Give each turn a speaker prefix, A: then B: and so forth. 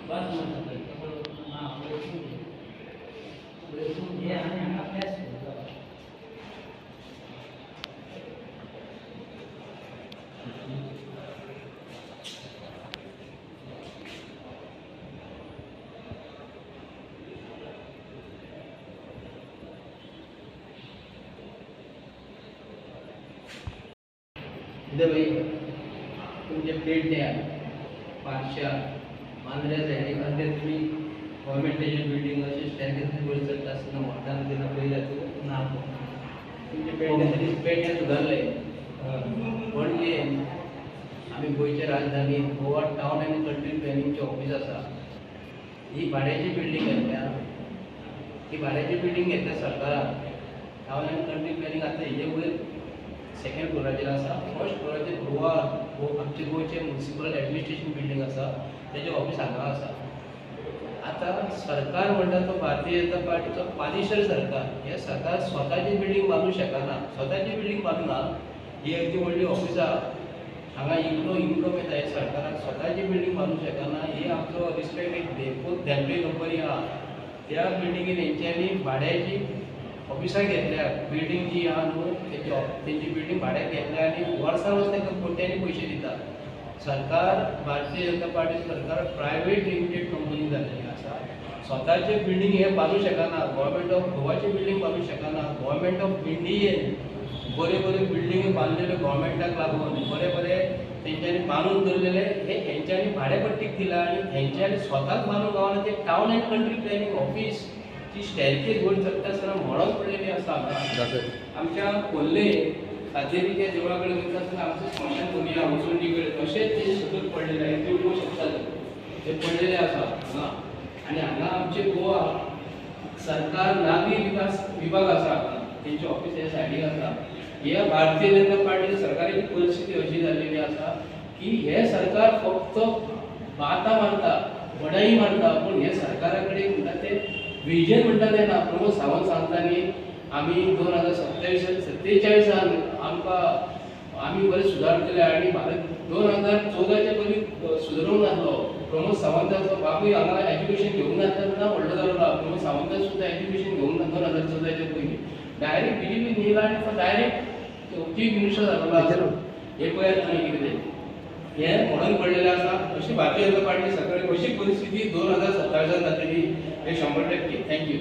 A: बस म्हणतात हां वैसून घे आणि हांगा प्लॅस
B: इधर भाई तुमचे प्लेट द्या पाचशा मांजऱ्या साईडीक अर्धे तुम्ही गव्हर्मेंटेशन बिल्डिंग अशी स्टँडर्ड वर चलता असताना मोठ्यानं दिला पयला तू ना तुमचे पेडणे सुधारले पणजे आम्ही गोयच्या राजधानीत गोवा टाउन अँड कंट्री प्लॅनिंगचे ऑफिस आसा ही भाड्याची बिल्डिंग घेतल्या ही भाड्याची बिल्डिंग घेतल्या सरकारान टाउन अँड कंट्री प्लॅनिंग आता हेजे वयर सेकंड फ्लोराचेर आसा फर्स्ट फ्लोराचेर गोवा आमचे गोयचे म्युनिसिपल एडमिनिस्ट्रेशन बिल्डिंग आसा तेजें ऑफिस हांगा आसा आता सरकार म्हणटा तो भारतीय जनता पार्टीचो पालिशर सरकार हे सरकार स्वताची बिल्डिंग बांदूंक शकना स्वताची बिल्डिंग बांदना ही अगदी व्हडली ऑफिसां हांगा इतलो इन्कम येता हे सरकाराक स्वताची बिल्डिंग बांदूंक शकना ही आमचो रिस्पेक्ट खूब धॅम्पे कंपनी आहा त्या बिल्डिंगेन हेंच्यांनी भाड्याची ऑफिसां घेतल्या बिल्डिंग जी आहा न्हू तेंची बिल्डिंग भाड्याक घेतल्या आनी वर्सां वर्स तांकां कोट्यांनी पयशे दिता सरकार भारतीय जनता पार्टी सरकार प्रायवेट लिमिटेड कंपनी जाल्लेली आसा स्वताचे बिल्डिंग हे बांदूंक शकना गव्हर्मेंट ऑफ गोवाची बिल्डिंग बांदूंक शकना गव्हर्मेंट ऑफ इंडियेन बरे बरे बिल्डिंगी बांदलेले गव्हर्मेंटाक लागून बरे बरे तेंच्यांनी बांदून दवरलेले हे हेंच्यांनी भाडेपट्टीक दिला आनी हेंच्यांनी स्वताक बांदूंक गावना ते town and country planning office ची स्टॅरकेज वयर चडटा आसतना मोडोन पडलेली आसा आमच्या खोल्ले सातेरीच्या देवळा कडेन वयता आसतना आमचे स्मशान भुमी आहा मुसुंडी कडेन तशेंच ते सकयल पडलेले आहा ते पळोवंक शकता ते पडलेले आसा हांगा आनी हांगा आमचे गोवा सरकार नागरी विभाग आसा हांगा तेंचे ऑफिस हे सायडीक आसा ह्या भारतीय जनता पार्टीच्या सरकाराची परिस्थिती अशी जाल्लेली आसा की हे सरकार फक्त बातां मारता वडाई मारता पूण हे सरकारा कडेन म्हणटा ते विजन म्हणटा ते ना प्रमोद सावंत सांगता न्ही आमी 2047 आमकां आमी बरे सुदार केले आनी भारत 2014च्या पयलीं सुदारूंक नासलो प्रमोद सावंताचो बापूय हांगा एज्युकेशन घेवंक नासतना व्हडलो जालो प्रमोद सावंतान सुद्दां एज्युकेशन घेवंक ना 2014च्या पयलीं डायरेक्ट बीजेपी न्हिला आनी तो डायरेक्ट चीफ मिनिस्टर जालो हे पळयात तुमी कितें हे म्हणून पडलेले आसा अशी भारतीय जनता पार्टी सरकार अशी परिस्थिती 2017 जातली हे 100% थँक्यू